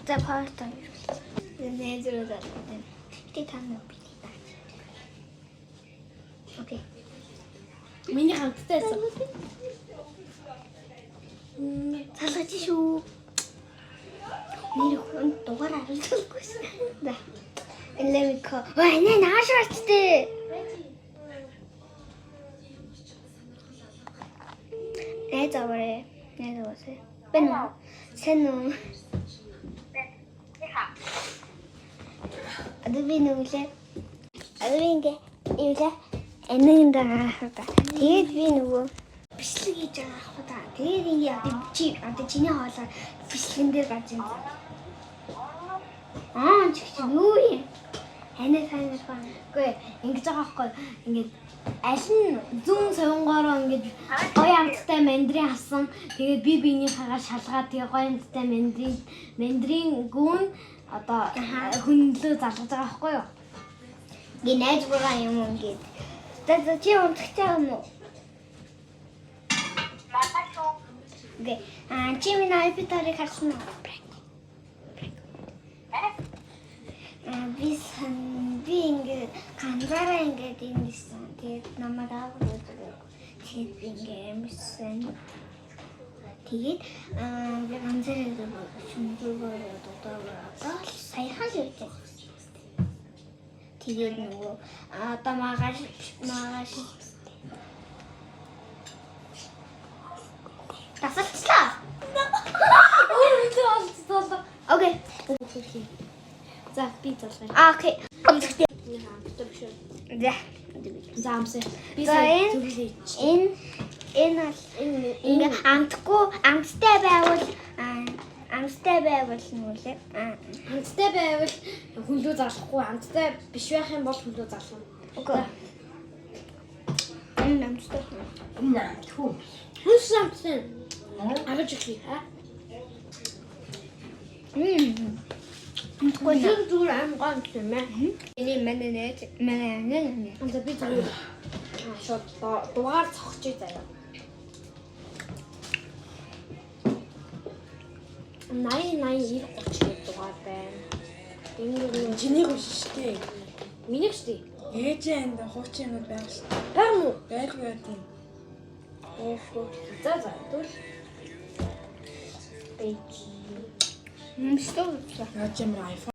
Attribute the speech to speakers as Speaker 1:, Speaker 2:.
Speaker 1: За паста. Нэ зэрэг. Тэ тань би. Окей.
Speaker 2: Миний хамттай байсан.
Speaker 1: Салгаж шүү. Нэр хүн дугаар харуулдаггүйсэн. Да. Элемико. Ой, нэ наашрачтэй. Нэ заврэ. Нэ заврэ. Бэн. Сэн. Адвинуулээ. Адвингээ. Ивлээ. Энэнд хаахта. Тэгээд би нөгөө бичлэг хийж байгаа ах та. Тэгээд ингээ одоо чиний хоолой бичлэгэн дээр гарч юм. Чих юу юм? Ханаа фанаа. Үгүй ингэж байгаа байхгүй. Ингээд аль нь зүүн соёнгоороо ингээд гоё амттай мандрин авсан. Тэгээд би биенийхээ шалгаад тэгээ гоё амттай мандрин гүн одоо хүнлөө залгаж байгаа байхгүй юу? Гээ найз байгаа юм ингээд. Тэгээд чи унтах юм уу? Гээ чи минь iPad-ыг харсан уу? Би ингээд ганцаараа ингээд ингэсэн. Тэгээд намайг аваад тэгээд би ингээд амьсан. Тэгээд би ганцаараа шүмжүүгээр дутаагаа саяхан л явж байгаа. Тэгээд нөгөө одоо магаш тасалчлаа. Окей. За би залгая. Окей. За. За амсаа. Би сая зүрлээ. Энэ амтгүй амттай байвал нүлээ.
Speaker 2: Амттай байвал хүнлүү зарлахгүй, амттай биш байх юм бол хүнлүү зарлах.
Speaker 1: Окей. Энэ амттай.
Speaker 2: Хүү. Хүнс амттай. Араж ихлий. Зүгээр амгаан юм аа.
Speaker 1: Эний манай
Speaker 2: Анда би зүгээр шууд дугаар цогчий заяа. 80 30 дугаар байна. Энэ
Speaker 3: чиний гоо шиштэй.
Speaker 2: миний штий.
Speaker 3: Ээжээ энд хуучинууд байгаа шүү дээ.
Speaker 2: Баян уу?
Speaker 3: Байлгүй байдیں۔
Speaker 2: Офо. За тэгвэл бэж.
Speaker 1: Мстов.
Speaker 3: Яаж юм iPhone